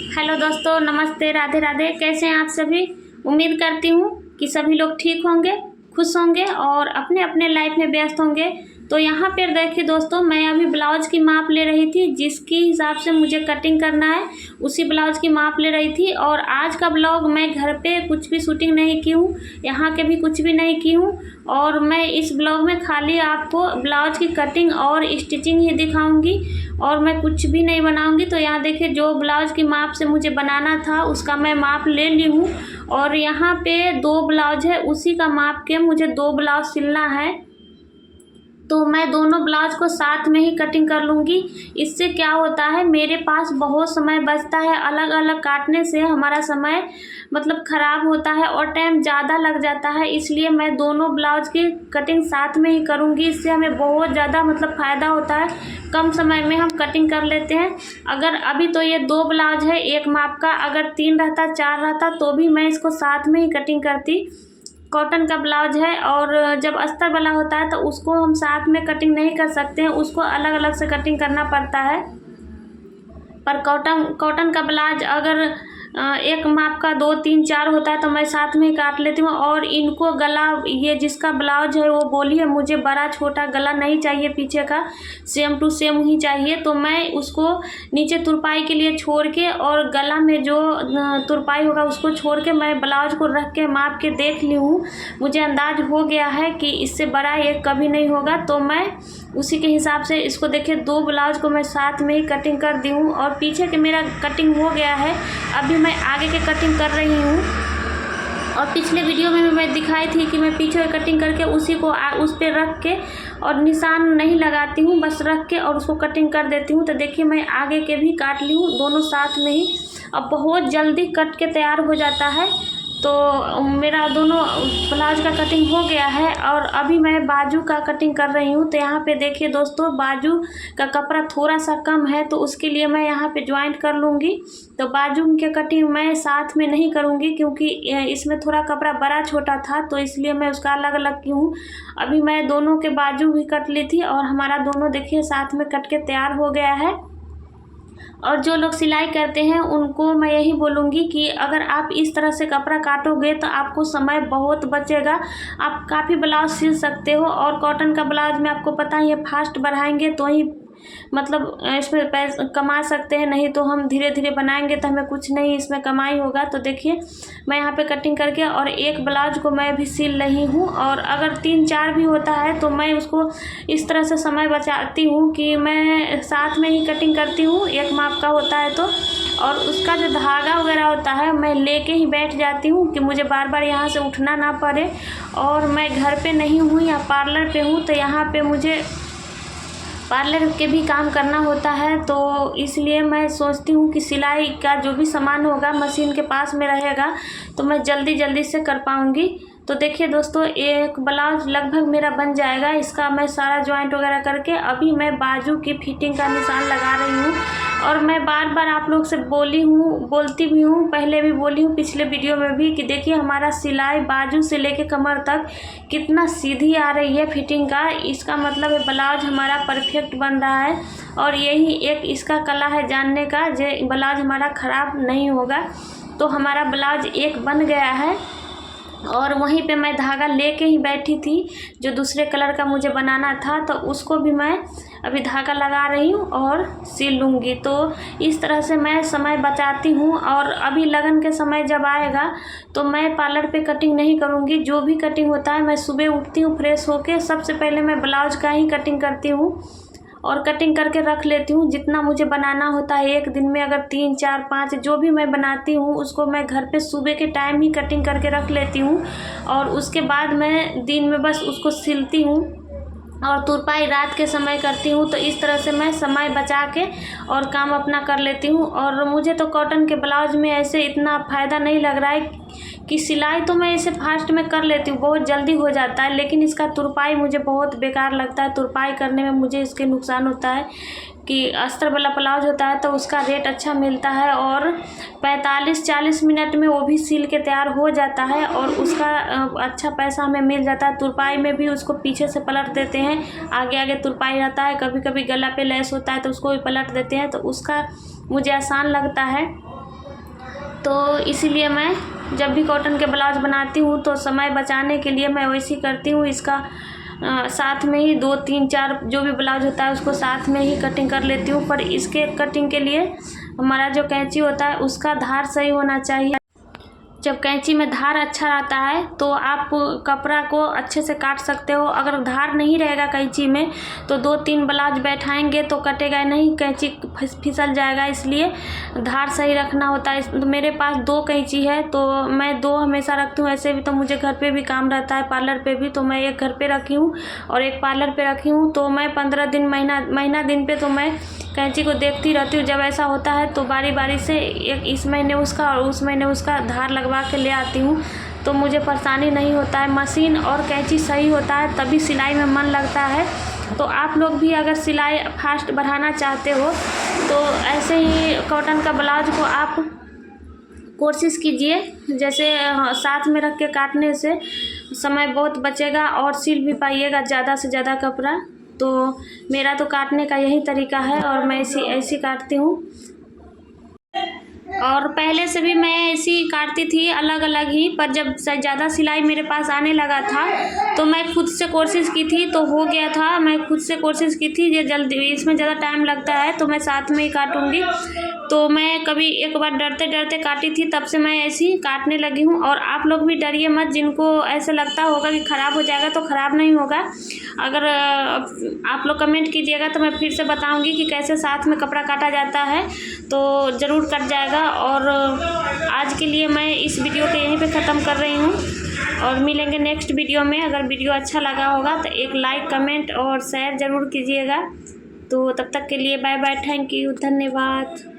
Hello दोस्तों, नमस्ते, राधे राधे। कैसे हैं आप सभी? उम्मीद करती हूँ कि सभी लोग ठीक होंगे, खुश होंगे और अपने अपने लाइफ में व्यस्त होंगे। तो यहाँ पर देखिए दोस्तों, मैं अभी ब्लाउज़ की माप ले रही थी, जिसके हिसाब से मुझे कटिंग करना है उसी ब्लाउज़ की माप ले रही थी। और आज का ब्लॉग मैं घर पे कुछ भी शूटिंग नहीं की हूँ, यहाँ के भी कुछ भी नहीं की हूँ। और मैं इस ब्लॉग में खाली आपको ब्लाउज़ की कटिंग और स्टिचिंग ही दिखाऊंगी और मैं कुछ भी नहीं बनाऊंगी। तो यहाँ देखिए, जो ब्लाउज़ की माप से मुझे बनाना था उसका मैं माप ले ली हूँ। और यहाँ पे 2 ब्लाउज है, उसी का माप के मुझे 2 ब्लाउज सिलना है। तो मैं दोनों ब्लाउज को साथ में ही कटिंग कर लूँगी। इससे क्या होता है, मेरे पास बहुत समय बचता है। अलग अलग काटने से हमारा समय मतलब ख़राब होता है और टाइम ज़्यादा लग जाता है। इसलिए मैं दोनों ब्लाउज की कटिंग साथ में ही करूँगी। इससे हमें बहुत ज़्यादा मतलब फ़ायदा होता है, कम समय में हम कटिंग कर लेते हैं। अगर अभी तो ये 2 ब्लाउज है एक माप का, अगर 3 रहता 4 रहता तो भी मैं इसको साथ में ही कटिंग करती। कॉटन का ब्लाउज है और जब अस्तर वाला होता है तो उसको हम साथ में कटिंग नहीं कर सकते हैं, उसको अलग अलग से कटिंग करना पड़ता है। पर कॉटन का ब्लाउज अगर एक माप का 2 3 4 होता है तो मैं साथ में ही काट लेती हूँ। और इनको गला, ये जिसका ब्लाउज है वो बोली है मुझे बड़ा छोटा गला नहीं चाहिए, पीछे का सेम टू सेम ही चाहिए। तो मैं उसको नीचे तुरपाई के लिए छोड़ के और गला में जो तुरपाई होगा उसको छोड़ के मैं ब्लाउज को रख के माप के देख ली हूँ। मुझे अंदाज हो गया है कि इससे बड़ा ये कभी नहीं होगा। तो मैं उसी के हिसाब से इसको देखिए 2 ब्लाउज को मैं साथ में ही कटिंग कर दी हूँ। और पीछे के मेरा कटिंग हो गया है, अभी मैं आगे के कटिंग कर रही हूँ। और पिछले वीडियो में भी मैं दिखाई थी कि मैं पीछे कटिंग करके उसी को उस पर रख के और निशान नहीं लगाती हूँ, बस रख के और उसको कटिंग कर देती हूँ। तो देखिए मैं आगे के भी काट ली हूँ, दोनों साथ में ही। अब बहुत जल्दी कट के तैयार हो जाता है। तो मेरा दोनों ब्लाउज का कटिंग हो गया है और अभी मैं बाजू का कटिंग कर रही हूँ। तो यहाँ पे देखिए दोस्तों, बाजू का कपड़ा थोड़ा सा कम है तो उसके लिए मैं यहाँ पे ज्वाइंट कर लूँगी। तो बाजू के कटिंग मैं साथ में नहीं करूँगी क्योंकि इसमें थोड़ा कपड़ा बड़ा छोटा था, तो इसलिए मैं उसका अलग अलग की हूँ। अभी मैं दोनों के बाजू भी कट ली थी और हमारा दोनों देखिए साथ में कट के तैयार हो गया है। और जो लोग सिलाई करते हैं उनको मैं यही बोलूँगी कि अगर आप इस तरह से कपड़ा काटोगे तो आपको समय बहुत बचेगा, आप काफ़ी ब्लाउज सिल सकते हो। और कॉटन का ब्लाउज में आपको पता ही है, फास्ट बढ़ाएंगे तो ही मतलब इसमें पैसे कमा सकते हैं, नहीं तो हम धीरे धीरे बनाएंगे तो हमें कुछ नहीं इसमें कमाई होगा। तो देखिए मैं यहाँ पे कटिंग करके और एक ब्लाउज को मैं भी सिल रही हूँ। और अगर 3 4 भी होता है तो मैं उसको इस तरह से समय बचाती हूँ कि मैं साथ में ही कटिंग करती हूँ, एक माप का होता है तो। और उसका जो धागा वगैरह होता है मैं लेके ही बैठ जाती हूँ कि मुझे बार बार यहाँ से उठना ना पड़े। और मैं घर पे नहीं हूँ या पार्लर पे हूँ, तो यहाँ पे मुझे पार्लर के भी काम करना होता है। तो इसलिए मैं सोचती हूँ कि सिलाई का जो भी सामान होगा मशीन के पास में रहेगा तो मैं जल्दी जल्दी से कर पाऊँगी। तो देखिए दोस्तों, एक ब्लाउज लगभग मेरा बन जाएगा। इसका मैं सारा जॉइंट वगैरह करके अभी मैं बाजू की फिटिंग का निशान लगा रही हूँ। और मैं बार बार आप लोग से बोलती भी हूँ, पहले भी बोली हूँ पिछले वीडियो में भी, कि देखिए हमारा सिलाई बाजू से लेके कमर तक कितना सीधी आ रही है फिटिंग का। इसका मतलब है ब्लाउज हमारा परफेक्ट बन रहा है। और यही एक इसका कला है जानने का, जो ब्लाउज हमारा ख़राब नहीं होगा। तो हमारा ब्लाउज एक बन गया है और वहीं पे मैं धागा लेके ही बैठी थी, जो दूसरे कलर का मुझे बनाना था। तो उसको भी मैं अभी धागा लगा रही हूँ और सिल लूँगी। तो इस तरह से मैं समय बचाती हूँ। और अभी लगन के समय जब आएगा तो मैं पार्लर पे कटिंग नहीं करूँगी। जो भी कटिंग होता है मैं सुबह उठती हूँ फ्रेश होके, सबसे पहले मैं ब्लाउज का ही कटिंग करती हूँ और कटिंग करके रख लेती हूँ। जितना मुझे बनाना होता है एक दिन में, अगर 3 4 5 जो भी मैं बनाती हूँ उसको मैं घर पे सुबह के टाइम ही कटिंग करके रख लेती हूँ। और उसके बाद मैं दिन में बस उसको सिलती हूँ और तुरपाई रात के समय करती हूँ। तो इस तरह से मैं समय बचा के और काम अपना कर लेती हूँ। और मुझे तो कॉटन के ब्लाउज में ऐसे इतना फ़ायदा नहीं लग रहा है कि सिलाई तो मैं इसे फास्ट में कर लेती हूँ, बहुत जल्दी हो जाता है, लेकिन इसका तुरपाई मुझे बहुत बेकार लगता है। तुरपाई करने में मुझे इसके नुकसान होता है कि अस्तर वाला ब्लाउज होता है तो उसका रेट अच्छा मिलता है और 45-40 मिनट में वो भी सिल के तैयार हो जाता है और उसका अच्छा पैसा हमें मिल जाता है। तुरपाई में भी उसको पीछे से पलट देते हैं, आगे आगे तुरपाई रहता है, कभी कभी गला पे लेस होता है तो उसको भी पलट देते हैं, तो उसका मुझे आसान लगता है। तो इसीलिए मैं जब भी कॉटन के ब्लाउज बनाती हूँ तो समय बचाने के लिए मैं वैसे ही करती हूँ। इसका साथ में ही 2 3 4 जो भी ब्लाउज होता है उसको साथ में ही कटिंग कर लेती हूँ। पर इसके कटिंग के लिए हमारा जो कैंची होता है उसका धार सही होना चाहिए। जब कैंची में धार अच्छा रहता है तो आप कपड़ा को अच्छे से काट सकते हो। अगर धार नहीं रहेगा कैंची में तो 2 3 ब्लाउज बैठाएंगे तो कटेगा नहीं, कैंची फिसल जाएगा। इसलिए धार सही रखना होता है। तो मेरे पास 2 कैंची है तो मैं 2 हमेशा रखती हूँ। ऐसे भी तो मुझे घर पे भी काम रहता है, पार्लर पे भी, तो मैं एक घर पे रखी हूँ और एक पार्लर पे रखी हूँ। तो मैं 15 दिन महीना दिन पे तो मैं कैंची को देखती रहती हूँ। जब ऐसा होता है तो बारी बारी से एक इस महीने उसका और उस महीने उसका धार लगवा के ले आती हूँ, तो मुझे परेशानी नहीं होता है। मशीन और कैंची सही होता है तभी सिलाई में मन लगता है। तो आप लोग भी अगर सिलाई फास्ट बढ़ाना चाहते हो तो ऐसे ही कॉटन का ब्लाउज को आप कोशिश कीजिए। जैसे साथ में रख के काटने से समय बहुत बचेगा और सिल भी पाइएगा ज़्यादा से ज़्यादा कपड़ा। तो मेरा तो काटने का यही तरीका है और मैं ऐसी काटती हूँ। और पहले से भी मैं ऐसी काटती थी अलग अलग ही, पर जब ज़्यादा सिलाई मेरे पास आने लगा था तो मैं खुद से कोशिश की थी तो हो गया था। मैं खुद से कोशिश की थी ये जल्दी, इसमें ज़्यादा टाइम लगता है तो मैं साथ में ही काटूँगी। तो मैं कभी एक बार डरते डरते काटी थी, तब से मैं ऐसी काटने लगी हूँ। और आप लोग भी डरिए मत, जिनको ऐसे लगता होगा कि ख़राब हो जाएगा तो ख़राब नहीं होगा। अगर आप लोग कमेंट कीजिएगा तो मैं फिर से बताऊँगी कि कैसे साथ में कपड़ा काटा जाता है, तो ज़रूर कट जाएगा। और आज के लिए मैं इस वीडियो को यहीं पे ख़त्म कर रही हूँ और मिलेंगे नेक्स्ट वीडियो में। अगर वीडियो अच्छा लगा होगा तो एक लाइक, कमेंट और शेयर ज़रूर कीजिएगा। तो तब तक के लिए बाय बाय, थैंक यू, धन्यवाद।